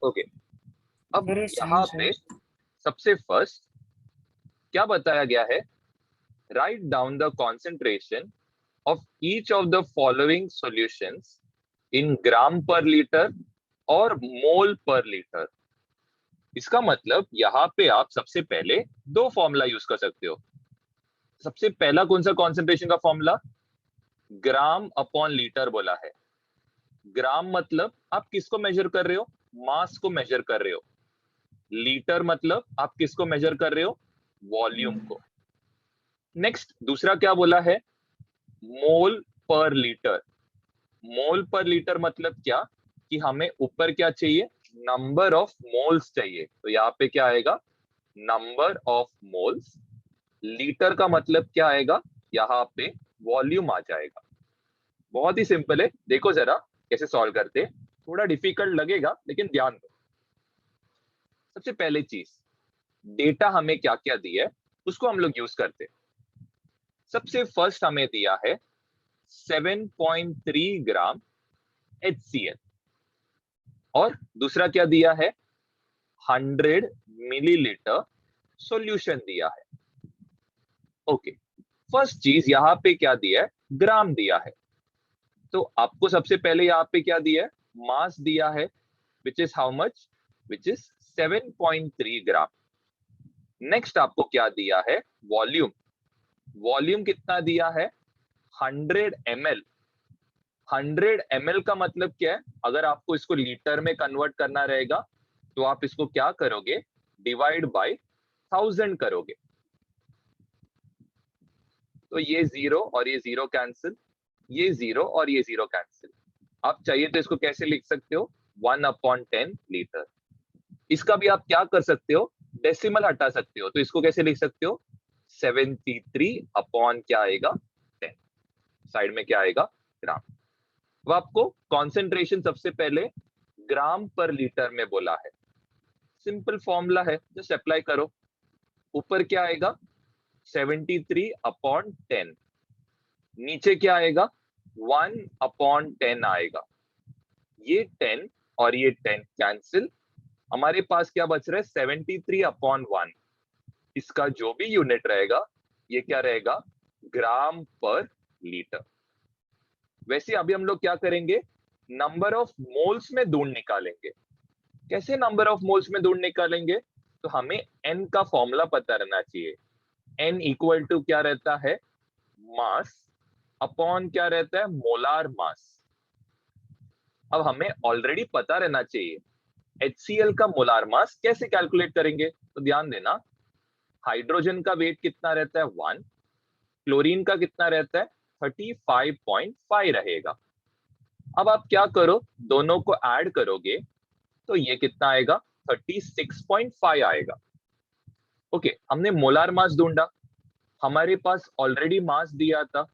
Okay, अब अरे सही यहाँ सर। पे सबसे फर्स्ट क्या बताया गया है, write down the concentration of each of the following solutions in gram per liter और मोल पर लीटर। इसका मतलब यहाँ पे आप सबसे पहले दो फॉर्मूला यूज कर सकते हो। सबसे पहला कौन सा कॉन्सेंट्रेशन का फॉर्मूला, ग्राम अपॉन लीटर बोला है। ग्राम मतलब आप किसको मेजर कर रहे हो, मास को मेजर कर रहे हो। लीटर मतलब आप किसको मेजर कर रहे हो, वॉल्यूम को। नेक्स्ट दूसरा क्या बोला है, मोल पर लीटर। मोल पर लीटर मतलब क्या, कि हमें ऊपर क्या चाहिए, नंबर ऑफ मोल्स चाहिए। तो यहाँ पे क्या आएगा, नंबर ऑफ मोल्स। लीटर का मतलब क्या आएगा, यहाँ पे वॉल्यूम आ जाएगा। बहुत ही सिंपल है, देखो जरा कैसे सॉल्व करते हैं। थोड़ा डिफिकल्ट लगेगा लेकिन ध्यान दो। सबसे पहले चीज, डेटा हमें क्या क्या दिया है उसको हम लोग यूज करते हैं। सबसे फर्स्ट हमें दिया है 7.3 ग्राम HCl, और दूसरा क्या दिया है, 100 मिलीलीटर सॉल्यूशन दिया है। ओके, फर्स्ट चीज यहाँ पे क्या दिया है, ग्राम दिया है। तो आपको सबसे पहले यहाँ पे क्या दिया है, मास दिया है, which is how much, which is 7.3 gram. Next आपको क्या दिया है, वॉल्यूम। वॉल्यूम कितना दिया है, 100 ml। 100 ml का मतलब क्या है, अगर आपको इसको लीटर में कन्वर्ट करना रहेगा तो आप इसको क्या करोगे, डिवाइड बाय 1000 करोगे। तो ये जीरो और ये जीरो कैंसिल, ये जीरो और ये जीरो कैंसिल। आप चाहिए तो इसको कैसे लिख सकते हो, 1/10 लीटर। इसका भी आप क्या कर सकते हो, डेसिमल हटा सकते हो। तो इसको कैसे लिख सकते हो, 73 अपॉन क्या आएगा 10, साइड में क्या आएगा, ग्राम। अब आपको कॉन्सेंट्रेशन सबसे पहले ग्राम पर लीटर में बोला है। सिंपल फॉर्मूला है, जस्ट अप्लाई करो। ऊपर क्या आएगा, 73/10। नीचे क्या आएगा, 1/10 आएगा। ये 10 और ये 10 कैंसिल, हमारे पास क्या बच रहा है, 73/1। इसका जो भी यूनिट रहेगा ये क्या रहेगा, ग्राम पर लीटर। वैसे अभी हम लोग क्या करेंगे, नंबर ऑफ मोल्स में ढूंढ निकालेंगे। कैसे नंबर ऑफ मोल्स में ढूंढ निकालेंगे, तो हमें एन का फॉर्मूला पता रहना चाहिए। एन इक्वल टू क्या रहता है, मास अपॉन क्या रहता है, मोलार मास। अब हमें ऑलरेडी पता रहना चाहिए HCl का मोलार मास कैसे कैलकुलेट करेंगे। तो ध्यान देना, हाइड्रोजन का वेट कितना रहता है, 1। क्लोरीन का कितना रहता है, 35.5 रहेगा। अब आप क्या करो, दोनों को ऐड करोगे तो ये कितना आएगा, 36.5 आएगा। ओके, हमने मोलार मास ढूंढा, हमारे पास ऑलरेडी मास दिया था।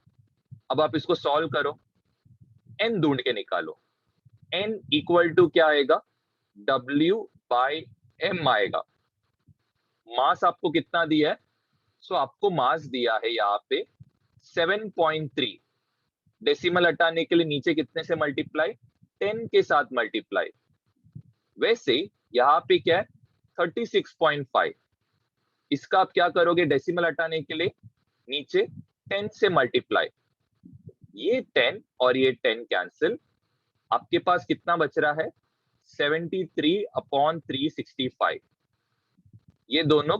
अब आप इसको सॉल्व करो, एन ढूंढ के निकालो। एन इक्वल टू क्या आएगा, W/M आएगा। मास आपको कितना दिया है, सो आपको मास दिया है यहाँ पे 7.3। डेसिमल हटाने के लिए नीचे कितने से मल्टीप्लाई, 10 के साथ मल्टीप्लाई। वैसे यहाँ पे क्या है, 36.5। इसका आप क्या करोगे, डेसिमल हटाने के लिए नीचे 10 से मल्टीप्लाई। ये 10 और ये 10 कैंसिल, आपके पास कितना बच रहा है, 73/365। ये दोनों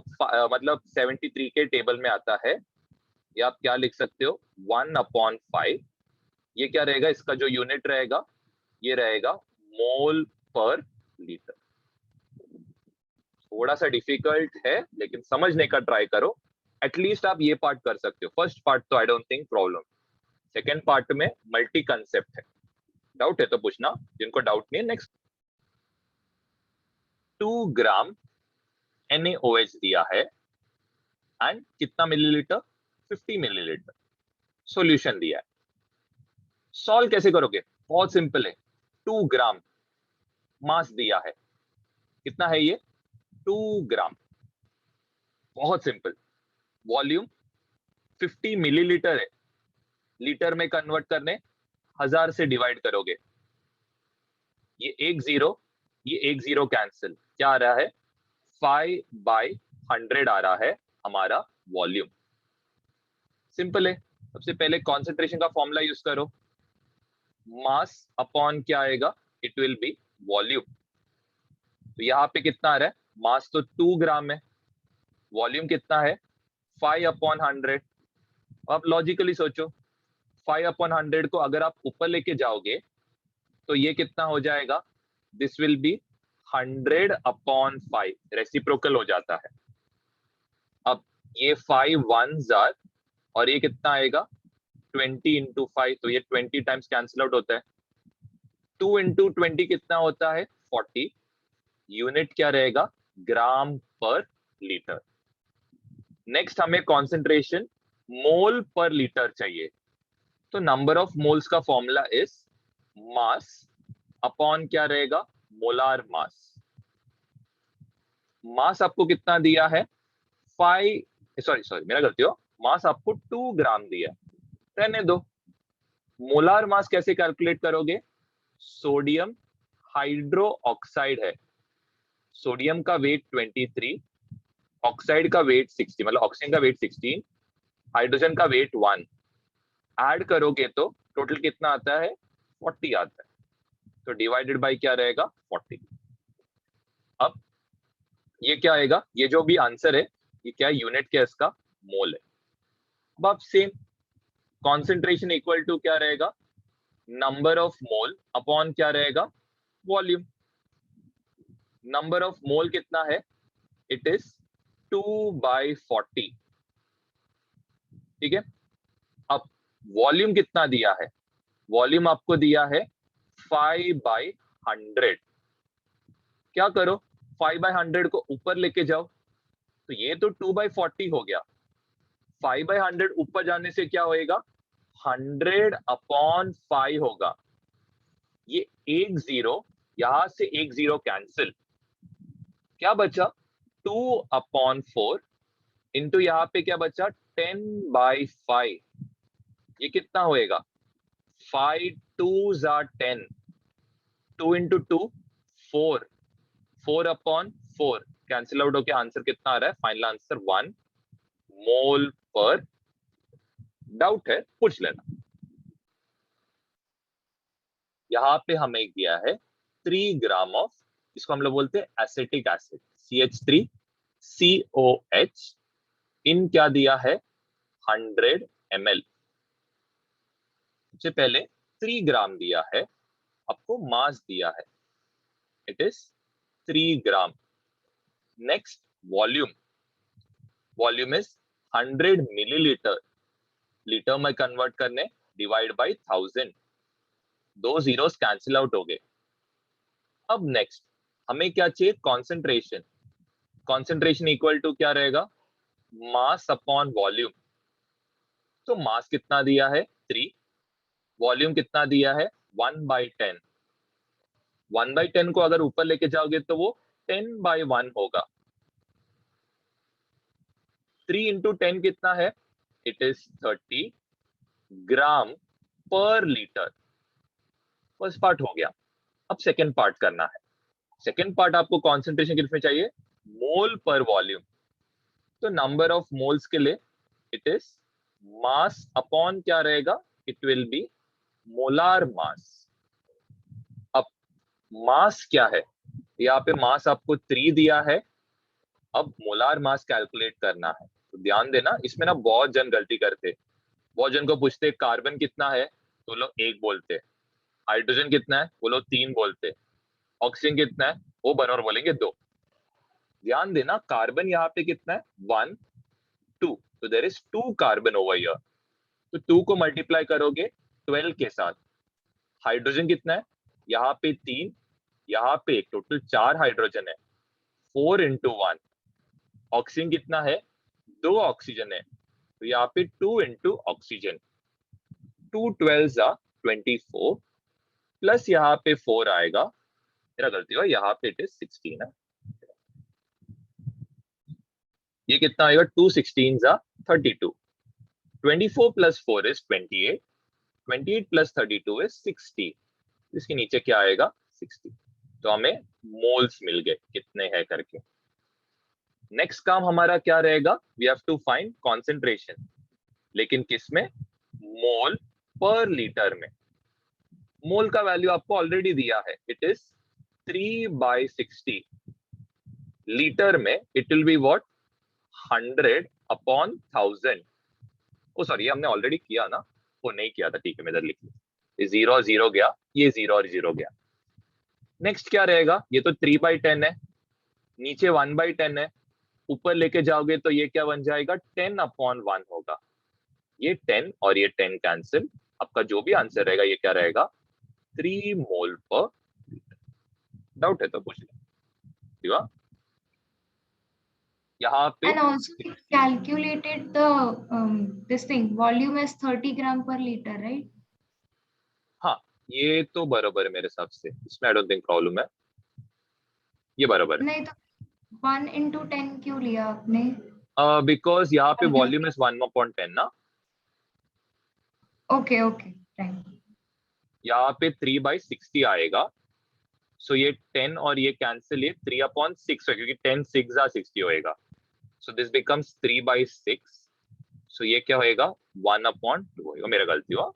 मतलब 73 के टेबल में आता है। ये आप क्या लिख सकते हो, 1/5। ये क्या रहेगा, इसका जो यूनिट रहेगा ये रहेगा मोल पर लीटर। थोड़ा सा डिफिकल्ट है लेकिन समझने का ट्राई करो। एटलीस्ट आप ये पार्ट कर सकते हो। फर्स्ट पार्ट तो I don't think problem, second part में मल्टी कंसेप्ट है। डाउट है तो पूछना, जिनको डाउट नहीं है नेक्स्ट। 2 ग्राम NaOH दिया है एंड कितना मिलीलीटर, 50 मिलीलीटर सॉल्यूशन दिया है। सॉल्व कैसे करोगे, बहुत सिंपल है। 2 ग्राम मास दिया है, कितना है ये, 2 ग्राम। बहुत सिंपल। वॉल्यूम 50 मिलीलीटर है, लीटर में कन्वर्ट करने 1000 से डिवाइड करोगे। ये एक जीरो ये एक जीरो कैंसिल, क्या आ रहा है 5/100 आ रहा है हमारा वॉल्यूम। सिंपल है। सबसे पहले कॉन्सेंट्रेशन का फॉर्मूला यूज करो, मास अपॉन क्या आएगा, इट विल बी वॉल्यूम। तो यहाँ पे कितना आ रहा है, मास तो 2 ग्राम है, वॉल्यूम कितना है 5/100। अब लॉजिकली सोचो, 5/100 को अगर आप ऊपर लेके जाओगे तो ये कितना हो जाएगा, दिस विल बी 100/5, रेसिप्रोकल हो जाता है। अब ये 5 1s आर, और ये कितना आएगा 20 × 5, तो ये 20 टाइम्स कैंसिल आउट होता है। 2 × 20 कितना होता है 40, यूनिट क्या रहेगा ग्राम पर लीटर। नेक्स्ट हमें कॉन्सेंट्रेशन मोल पर लीटर चाहिए, तो नंबर ऑफ मोल्स का फॉर्मूला इज मास अपॉन क्या रहेगा मोलार मास। मास आपको कितना दिया है 5, सॉरी मेरा गलती हो, मास आपको 2 ग्राम दिया, रहने दो। मोलार मास कैसे कैलकुलेट करोगे, सोडियम हाइड्रो ऑक्साइड है, सोडियम का वेट 23, ऑक्साइड का वेट 60, मतलब ऑक्सीजन का वेट 16, हाइड्रोजन का वेट 1, ऐड करोगे तो टोटल कितना आता है 40 आता है, तो डिवाइडेड बाय क्या रहेगा 40। अब ये क्या आएगा, ये जो भी आंसर है ये क्या यूनिट क्या इसका मोल है। अब आप सेम कॉन्सेंट्रेशन इक्वल टू क्या रहेगा नंबर ऑफ मोल अपॉन क्या रहेगा वॉल्यूम। नंबर ऑफ मोल कितना है, इट इज 2/40, ठीक है। अब वॉल्यूम कितना दिया है, वॉल्यूम आपको दिया है 5/100। क्या करो 5/100 को ऊपर लेके जाओ, तो ये तो 2/40 हो गया, 5/100 ऊपर जाने से क्या होएगा 100/5 होगा। ये एक जीरो, यहां से एक जीरो कैंसिल, क्या बचा 2/4 इंटू यहाँ पे क्या बचा 10/5, ये कितना होएगा 5 2s are 10, 2 × 2 4, 4/4 कैंसिल आउट होके आंसर कितना आ रहा है, फाइनल आंसर 1 मोल पर। डाउट है पूछ लेना। यहाँ पे हमें दिया है 3 ग्राम ऑफ, इसको हम लोग बोलते हैं एसिटिक एसिड CH3COH, इन क्या दिया है 100 ml। सबसे पहले 3 ग्राम दिया है, आपको मास दिया है it is 3 gram. Next volume, volume is 100 millilitre, litre में कन्वर्ट करने डिवाइड बाय 1000, दो जीरोस कैंसिल आउट हो गए। अब नेक्स्ट हमें क्या चाहिए कॉन्सेंट्रेशन, कॉन्सेंट्रेशन इक्वल टू क्या रहेगा मास अपॉन वॉल्यूम। तो मास कितना दिया है 3, वॉल्यूम कितना दिया है 1/10, 1/10 को अगर ऊपर लेके जाओगे तो वो 10/1 होगा। 3 × 10 कितना है, इट इज 30 ग्राम पर लीटर। फर्स्ट पार्ट हो गया। अब सेकेंड पार्ट करना है। सेकेंड पार्ट आपको कॉन्सेंट्रेशन कितने चाहिए मोल पर वॉल्यूम। तो नंबर ऑफ मोल्स के लिए इट इज मास अपॉन क्या रहेगा, it will B molar mass. अब मास क्या है, यहाँ पे मास आपको 3 दिया है, अब मोलार मास कैलकुलेट करना है। तो ध्यान देना, इसमें ना बहुत जन गलती करते, बहुत जन को पूछते कार्बन कितना है तो लोग 1 बोलते, हाइड्रोजन कितना है वो लोग 3 बोलते, ऑक्सीजन कितना है वो बनोर बोलेंगे 2। ध्यान देना कार्बन यहाँ पे कितना है 1 2, तो there is 2 carbon over here, तो 2 को मल्टीप्लाई करोगे 12 के साथ। हाइड्रोजन कितना है यहाँ पे 3, यहाँ पे एक, टोटल 4 हाइड्रोजन है, 4 × 1। ऑक्सीजन कितना है 2 ऑक्सीजन है, तो यहाँ पे 2 × ऑक्सीजन, 2 12s are 24 प्लस यहाँ पे 4 आएगा, मेरा गलती हुआ यहाँ पे इट इज 16 है, ये कितना आएगा 2 16s are 32, 24 plus 4 is 28, 28 plus 32 is 60, इसके नीचे क्या आएगा 60। तो हमें मोल्स मिल गए कितने हैं करके। नेक्स्ट काम हमारा क्या रहेगा, we have to find concentration, लेकिन किसमें, मोल पर लीटर में। मोल का वैल्यू आपको ऑलरेडी दिया है, इट इज 3/60। लीटर में it will be what, 100/1000। Oh sorry, ये हमने ऑलरेडी किया ना, वो नहीं किया था, ठीक है मैं इधर लिख लिया, ये 0 और 0 गया, ये 0 और 0 गया। नेक्स्ट क्या रहेगा, ये तो 3/10 है, नीचे 1/10 है, ऊपर लेके जाओगे तो ये क्या बन जाएगा, 10/1 होगा। ये 10 और ये 10 कैंसिल, आपका जो भी आंसर रहेगा ये क्या रहेगा, 3 मोल पर लीटर। डाउट है तो पूछ लो, ठीक है। यहाँ पे And also it calculated the this thing volume as 30 gram per liter, right? हाँ, ये तो बराबर है मेरे हिसाब से, इसमें आई डोंट थिंक प्रॉब्लम है, ये बराबर नहीं तो 1/10 क्यों लिया आपने? है, बिकॉज यहाँ पे वॉल्यूम इज 1/10 ना, ओके ओके राइट। यहाँ पे 3/60 आएगा। सो ये 10 और ये कैंसिल, ये 3/6 है, क्योंकि 10 6 60 होएगा। So this becomes 3/6। सो ये क्या होएगा, 1/2 होएगा, मेरा गलती हुआ।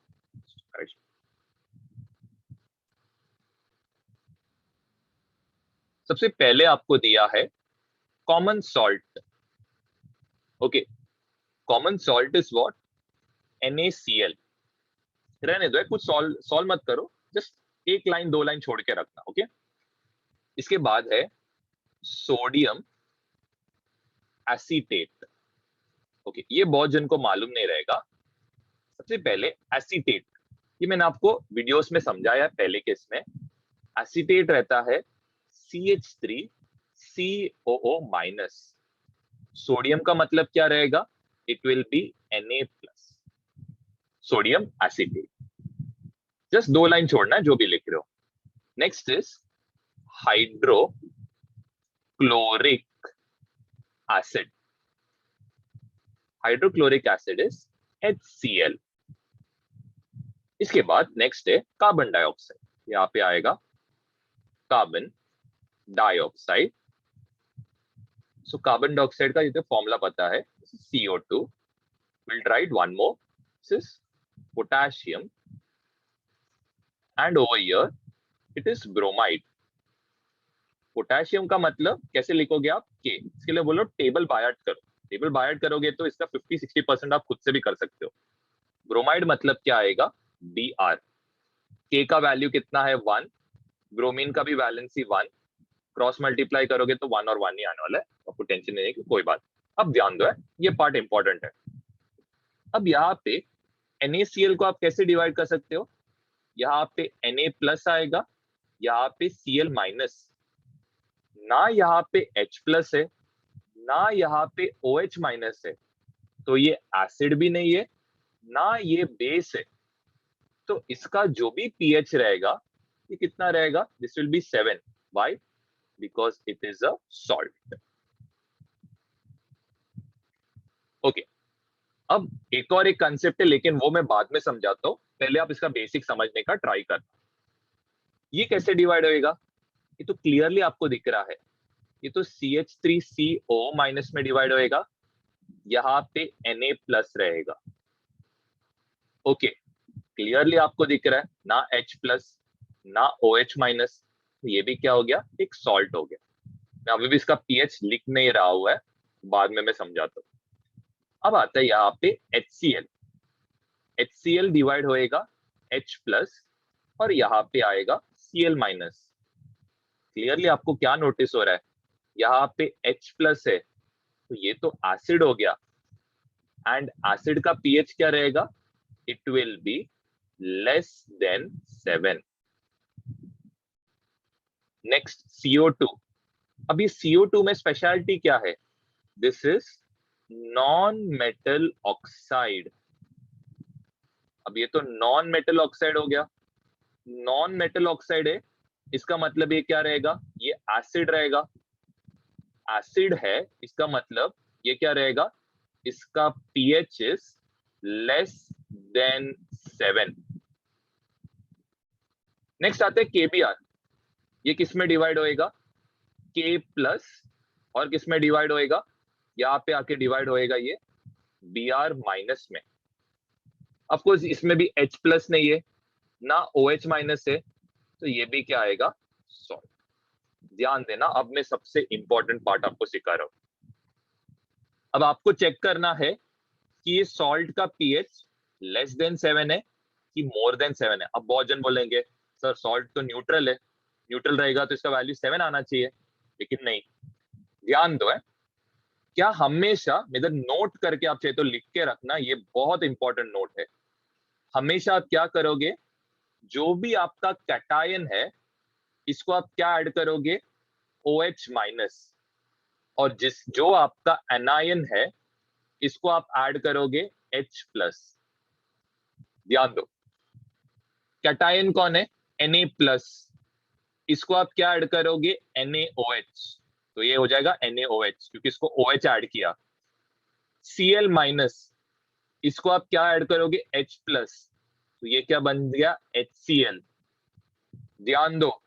सबसे पहले आपको दिया है common salt. Okay, common salt is what, NaCl। रहने दो, कुछ सॉल्व मत करो, जस्ट एक लाइन 2 लाइन छोड़ के रखना, ओके। इसके बाद है सोडियम एसीटेट। ओके, ये बहुत जन को मालूम नहीं रहेगा। सबसे पहले एसीटेट, ये मैंने आपको वीडियोस में समझाया पहले के, इसमें एसीटेट रहता है CH3COO-। सोडियम का मतलब क्या रहेगा, it will B Na+, sodium acetate. Just 2 line छोड़ना है जो भी लिख रहे हो। Next is hydrochloric acid. Hydrochloric acid is HCl। इसके बाद नेक्स्ट है कार्बन डाइऑक्साइड, यहाँ पे आएगा carbon dioxide. So carbon dioxide का ये फॉर्मूला पता है, CO2। Will write one more, this is potassium, and over here it is bromide. Potassium का मतलब कैसे लिखोगे आप, के, इसके लिए बोलो टेबल बाय आउट करो। टेबल बाय आउट करोगे तो इसका 50-60% आप खुद से भी कर सकते हो। ब्रोमाइड मतलब क्या आएगा, Br। के का वैल्यू कितना है, 1। ब्रोमीन का भी वैलेंसी 1। क्रॉस मल्टीप्लाई करोगे तो 1 और 1 ही आने वाला है, आपको टेंशन नहीं है कि कोई बात। अब ध्यान दो, ये पार्ट इंपॉर्टेंट है। अब यहाँ पे NaCl को आप कैसे डिवाइड कर सकते हो, यहाँ पे Na+ आएगा, यहाँ पे Cl-। ना यहाँ पे H+ है, ना यहाँ पे OH- है, तो ये एसिड भी नहीं है, ना ये बेस है। तो इसका जो भी pH रहेगा, ये कितना रहेगा, this will be 7। Why, because it is a salt. Okay, अब एक और एक कंसेप्ट है, लेकिन वो मैं बाद में समझाता हूँ, पहले आप इसका बेसिक समझने का ट्राई करना। ये कैसे डिवाइड होएगा, ये तो क्लियरली आपको दिख रहा है, ये तो CH3CO- में डिवाइड होएगा, यहाँ पे Na+ रहेगा। ओके, क्लियरली आपको दिख रहा है, ना H+, ना OH-। तो ये भी क्या हो गया, एक सॉल्ट हो गया। मैं अभी भी इसका pH लिख नहीं रहा हुआ है, बाद में मैं समझाता हूँ। अब आता है यहाँ पे HCl। HCl डिवाइड होएगा H+, और यहाँ पे आएगा Cl-। क्लियरली आपको क्या नोटिस हो रहा है, यहाँ पे H+ है, तो ये तो एसिड हो गया, एंड एसिड का pH क्या रहेगा, it will be less than 7। Next CO2। अब ये CO2 में स्पेशलिटी क्या है, this is non metal oxide. अब ये तो नॉन मेटल ऑक्साइड हो गया, नॉन मेटल ऑक्साइड है, इसका मतलब ये क्या रहेगा, ये एसिड रहेगा। एसिड है, इसका मतलब ये क्या रहेगा, इसका pH is less than 7। Next आते हैं KBr। ये किस में डिवाइड होएगा, K प्लस, और किस में डिवाइड होएगा, यहाँ पे आके डिवाइड होएगा ये Br माइनस में। ऑफ कोर्स इसमें भी H प्लस नहीं है ना OH माइनस है, तो ये भी क्या आएगा, सॉल्ट। ध्यान देना, अब मैं सबसे इंपॉर्टेंट पार्ट आपको सिखा रहा हूं। अब आपको चेक करना है कि ये सॉल्ट का पीएच लेस देन 7 है कि मोर देन 7 है। अब बहुत जन बोलेंगे सर सॉल्ट तो न्यूट्रल है, न्यूट्रल रहेगा तो इसका वैल्यू 7 आना चाहिए, लेकिन नहीं। ध्यान दो है, क्या हमेशा, इधर नोट करके आप चाहे तो लिख के रखना, ये बहुत इंपॉर्टेंट नोट है। हमेशा आप क्या करोगे, जो भी आपका कैटायन है इसको आप क्या ऐड करोगे, OH माइनस, और जो आपका एनायन है इसको आप ऐड करोगे H प्लस। ध्यान दो, कैटायन कौन है, Na प्लस, इसको आप क्या ऐड करोगे, NaOH, तो ये हो जाएगा NaOH क्योंकि इसको OH ऐड किया। Cl माइनस, इसको आप क्या ऐड करोगे, H प्लस, तो ये क्या बन गया, HCl। ध्यान दो,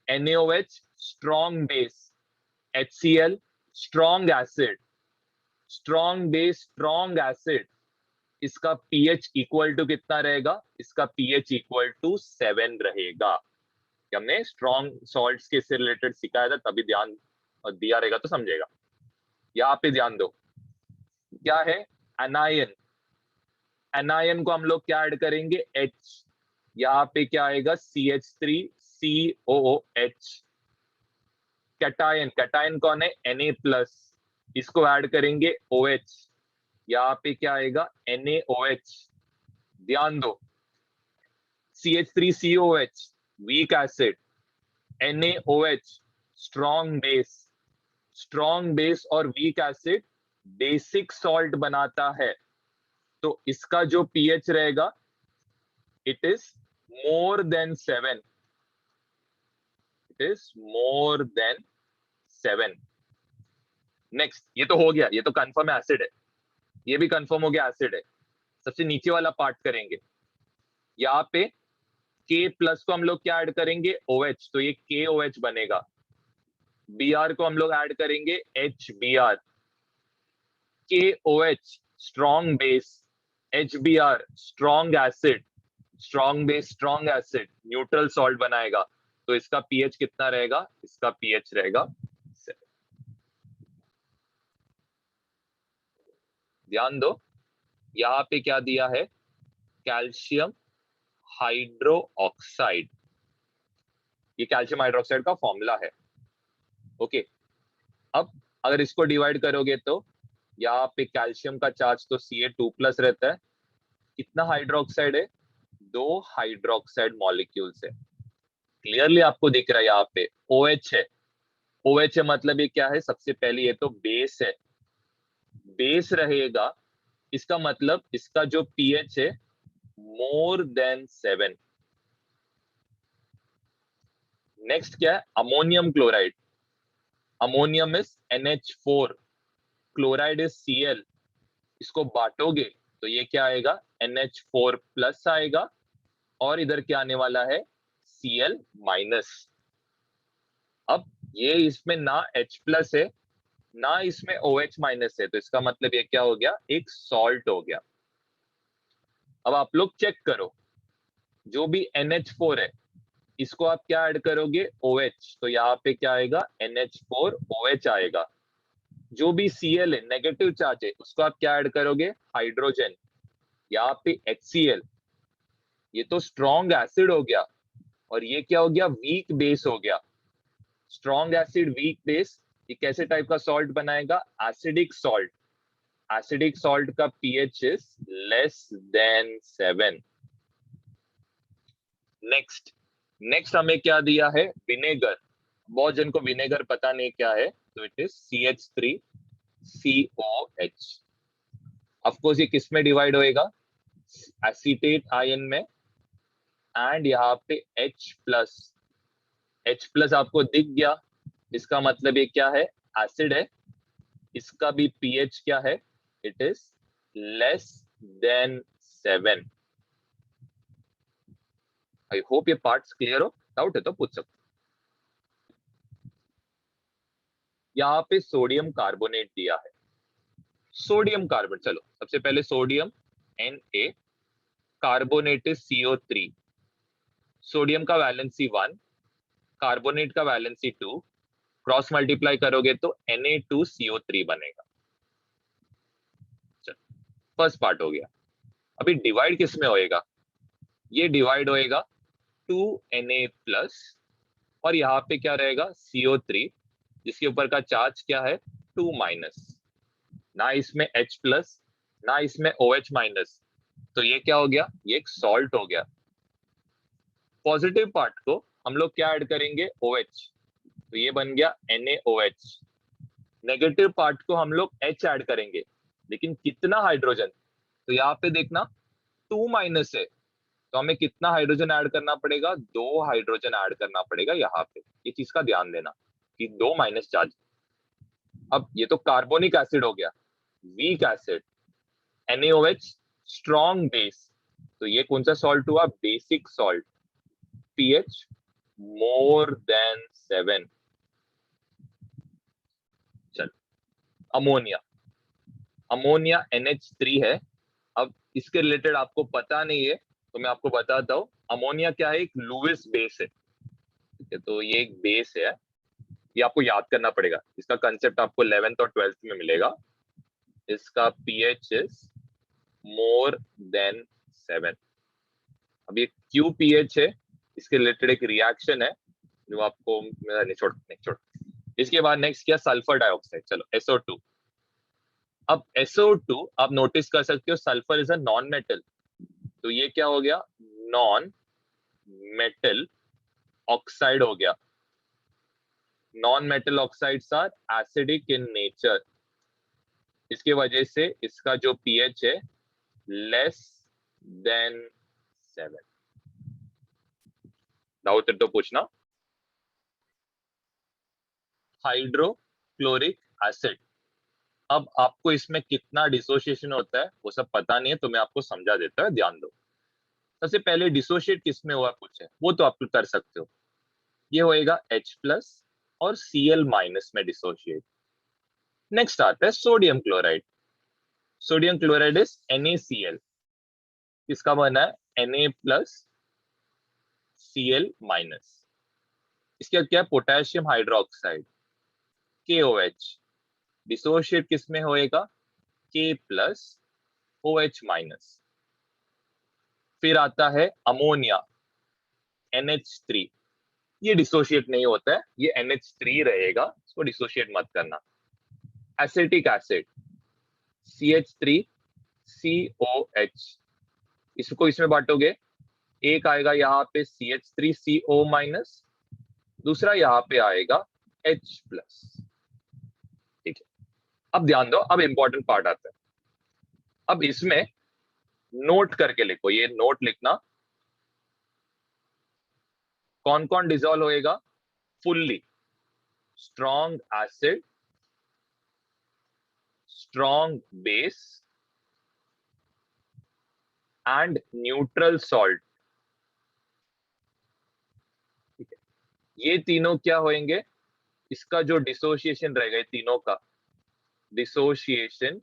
NaOH strong base, HCl strong acid, strong base strong acid, इसका पीएच इक्वल टू कितना रहेगा, इसका पीएच इक्वल टू 7 रहेगा। हमने स्ट्रॉन्ग सॉल्ट्स के से रिलेटेड सिखाया था, तभी ध्यान दिया रहेगा तो समझेगा। यहाँ पे ध्यान दो, क्या है, एनायन, एनायन को हम लोग क्या ऐड करेंगे, H, यहाँ पे क्या आएगा, CH3COOH। कैटायन, कैटायन कौन है, Na प्लस, इसको ऐड करेंगे OH, यहाँ पे क्या आएगा, NaOH। ध्यान दो, CH3COH weak acid, NaOH strong base, strong base और वीक एसिड बेसिक सॉल्ट बनाता है, तो इसका जो पीएच रहेगा it is more than 7, it is more than 7। Next, ये तो हो गया, ये तो कंफर्म एसिड है, ये भी कंफर्म हो गया एसिड है। सबसे नीचे वाला पार्ट करेंगे, यहाँ पे K प्लस को हम लोग क्या ऐड करेंगे, OH, तो ये KOH बनेगा। Br को हम लोग ऐड करेंगे HBr, KOH strong base, HBr strong acid, strong base strong acid neutral salt बनाएगा, तो इसका पीएच कितना रहेगा, इसका पीएच रहेगा 7। ध्यान दो, यहाँ पे क्या दिया है, कैल्शियम हाइड्रो ऑक्साइड, ये कैल्शियम हाइड्रोक्साइड का फॉर्मूला है। ओके, अब अगर इसको डिवाइड करोगे तो यहाँ पे कैल्शियम का चार्ज तो Ca2 प्लस रहता है, कितना हाइड्रोक्साइड है, 2 हाइड्रोक्साइड मॉलिक्यूल्स है। क्लियरली आपको दिख रहा है यहाँ पे OH है, OH है मतलब ये क्या है, सबसे पहले ये तो बेस है, बेस रहेगा, इसका मतलब इसका जो पीएच है मोर देन 7। नेक्स्ट क्या है, ammonium chloride, ammonium is NH4, chloride is Cl, इसको बांटोगे तो ये क्या आएगा, NH4 प्लस आएगा, और इधर क्या आने वाला है, Cl माइनस। अब ये इसमें ना H प्लस है ना इसमें OH माइनस है, तो इसका मतलब ये क्या हो गया, एक सॉल्ट हो गया। अब आप लोग चेक करो, जो भी NH4 है इसको आप क्या ऐड करोगे, OH, तो यहाँ पे क्या आएगा, NH4OH आएगा। जो भी Cl है नेगेटिव चार्ज है उसको आप क्या ऐड करोगे, हाइड्रोजन, यहाँ पे HCl, ये तो स्ट्रॉन्ग एसिड हो गया, और ये क्या हो गया, वीक बेस हो गया। स्ट्रॉन्ग एसिड वीक बेस, ये कैसे टाइप का सॉल्ट बनाएगा, एसिडिक सॉल्ट, एसिडिक सॉल्ट का pH is less than 7। Next, next हमें क्या दिया है, विनेगर, बहुत जन को विनेगर पता नहीं क्या है, तो it is CH3COH। Of course ये किस में डिवाइड होएगा, एसीटेट आयन में, एंड यहाँ पे H प्लस, H प्लस आपको दिख गया, इसका मतलब ये क्या है, एसिड है, इसका भी पीएच क्या है, it is less than 7। I hope ये पार्ट्स क्लियर हो, डाउट है तो पूछ सकते। यहाँ पे सोडियम कार्बोनेट दिया है, सोडियम कार्बन, चलो सबसे पहले sodium Na, carbonate is CO3, sodium का वैलेंसी 1, कार्बोनेट का वैलेंसी 2, क्रॉस मल्टीप्लाई करोगे तो Na2CO3 बनेगा। चलो फर्स्ट पार्ट हो गया। अभी डिवाइड किस में होएगा, ये डिवाइड होएगा 2Na प्लस, और यहाँ पे क्या रहेगा CO3, जिसके ऊपर का चार्ज क्या है 2 माइनस, ना इसमें H प्लस ना इसमें OH माइनस, तो ये क्या हो गया, ये एक सॉल्ट हो गया। पॉजिटिव पार्ट को हम लोग क्या ऐड करेंगे OH, तो ये बन गया NaOH। नेगेटिव पार्ट को हम लोग H ऐड करेंगे, लेकिन कितना हाइड्रोजन, तो यहाँ पे देखना 2 माइनस है, तो हमें कितना हाइड्रोजन ऐड करना पड़ेगा, 2 हाइड्रोजन ऐड करना पड़ेगा यहाँ पे, ये चीज का ध्यान देना कि 2 माइनस चार्ज। अब ये तो कार्बोनिक एसिड हो गया, weak acid, NaOH strong base, तो ये कौन सा सॉल्ट हुआ, basic salt, pH more than 7। चल अमोनिया, अमोनिया NH3 है। अब इसके रिलेटेड आपको पता नहीं है तो मैं आपको बताता हूँ, अमोनिया क्या है, एक लुईस बेस है, ठीक है, तो ये एक बेस है, ये आपको याद करना पड़ेगा, इसका कंसेप्ट आपको 11th और 12th में मिलेगा। इसका pH इज मोर देन 7। अब ये क्यू pH है, इसके रिलेटेड एक रिएक्शन है जो आपको नहीं छोड़। इसके बाद नेक्स्ट क्या, सल्फर डाइऑक्साइड, चलो SO2। अब SO2 आप नोटिस कर सकते हो, sulphur is a non metal, तो ये क्या हो गया, नॉन मेटल ऑक्साइड हो गया। Non metal oxides are acidic in nature, इसके वजह से इसका जो pH है लेस देन 7। डाउट है तो पूछना। हाइड्रोक्लोरिक एसिड, अब आपको इसमें कितना डिसोसिएशन होता है वो सब पता नहीं है, तो मैं आपको समझा देता हूँ, ध्यान दो। सबसे पहले डिसोशिएट किस में हुआ कुछ है वो तो आप कर सकते हो, ये होएगा H प्लस और Cl माइनस में डिसोशिएट। नेक्स्ट आता है sodium chloride, sodium chloride is NaCl, इसका बना है Na प्लस Cl माइनस, इसका क्या है पोटेशियम हाइड्रोक्साइड KOH, डिसोशिएट किस में होएगा K प्लस OH माइनस। फिर आता है अमोनिया NH3, ये डिसोशिएट नहीं होता है, ये NH3 रहेगा, इसको डिसोशिएट मत करना। एसिटिक एसिड CH3COH, इसको इसमें बांटोगे, एक आएगा यहाँ पे CH3CO माइनस, दूसरा यहाँ पे आएगा H प्लस, ठीक है। अब ध्यान दो, अब इंपॉर्टेंट पार्ट आता है, अब इसमें नोट करके लिखो, ये नोट लिखना, कौन कौन डिसॉल्व होएगा, fully strong acid, strong base and neutral salt, ठीक है। ये तीनों क्या होंगे, इसका जो डिसोसिएशन रहेगा, ये तीनों का डिसोसिएशन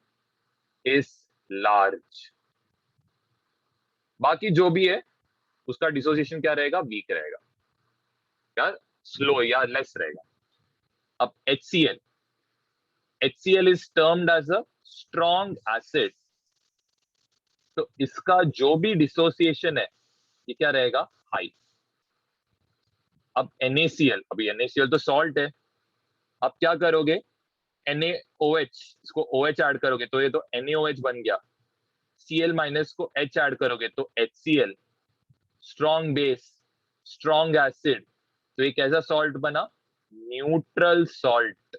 इज लार्ज, बाकी जो भी है उसका डिसोसिएशन क्या रहेगा, वीक रहेगा या स्लो या लेस रहेगा। अब HCl, HCl is termed as a strong acid, तो इसका जो भी डिसोसिएशन है ये क्या रहेगा, हाई। अब NaCl, अभी NaCl तो सॉल्ट है, अब क्या करोगे, NaOH, इसको OH ऐड करोगे तो ये तो NaOH बन गया, Cl माइनस को H ऐड करोगे तो HCl, strong base, strong acid, तो ये कैसा सॉल्ट बना, न्यूट्रल सॉल्ट।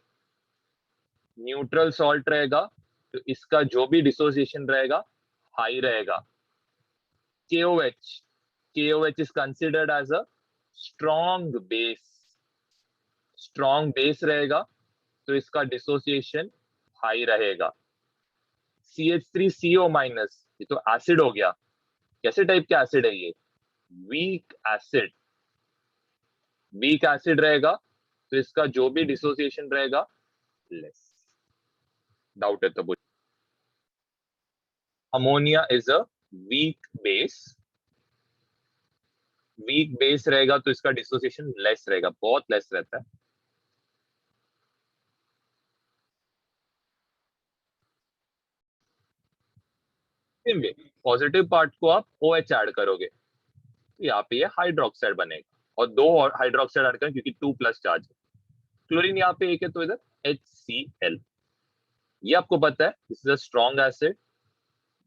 न्यूट्रल सॉल्ट रहेगा तो इसका जो भी डिसोसिएशन रहेगा हाई रहेगा। KOH, KOH is considered as a strong base, strong base रहेगा तो इसका डिसोसिएशन हाई रहेगा। CH3CO माइनस, ये तो एसिड हो गया, कैसे टाइप का एसिड है ये, वीक एसिड, वीक एसिड रहेगा तो इसका जो भी डिसोसिएशन रहेगा लेस। डाउट है तो बोल। Ammonia is a weak base. Weak base रहेगा तो इसका डिसोसिएशन लेस रहेगा, बहुत लेस रहता है। पॉजिटिव पार्ट को आप OH ऐड करोगे तो यहाँ पे ये हाइड्रोक्साइड बनेगा, और दो और हाइड्रोक्साइड ऐड करें क्योंकि 2+ चार्ज है। क्लोरीन यहाँ पे एक है तो इधर HCl। ये आपको पता है, this is a strong acid.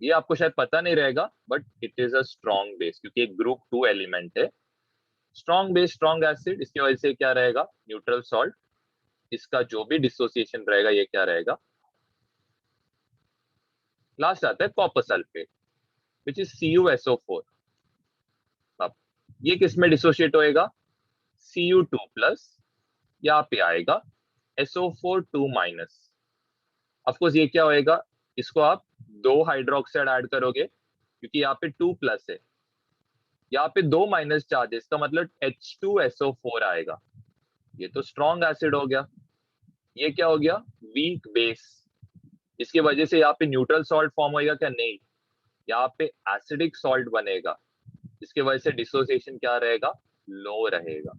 ये आपको शायद पता नहीं रहेगा but it is a strong base, क्योंकि एक ग्रुप 2 एलिमेंट है। स्ट्रॉन्ग बेस स्ट्रॉन्ग एसिड, इसकी वजह से क्या रहेगा, न्यूट्रल सॉल्ट। इसका जो भी डिसोसिएशन रहेगा ये क्या रहेगा। लास्ट आता है copper sulphate which is CuSO4। अब ये किस में डिसोशिएट होएगा, Cu2+, यहाँ पे आएगा SO4 2-। ऑफकोर्स ये क्या होएगा, इसको आप 2 हाइड्रोक्साइड ऐड करोगे क्योंकि यहाँ पे 2+ है, यहाँ पे 2 माइनस चार्ज है, इसका मतलब H2SO4 आएगा। ये तो स्ट्रॉन्ग एसिड हो गया। ये क्या हो गया, वीक बेस। इसकी वजह से यहाँ पे न्यूट्रल सॉल्ट फॉर्म होएगा क्या, नहीं, यहाँ पे एसिडिक सॉल्ट बनेगा। इसकी वजह से डिसोसिएशन क्या रहेगा, लो रहेगा।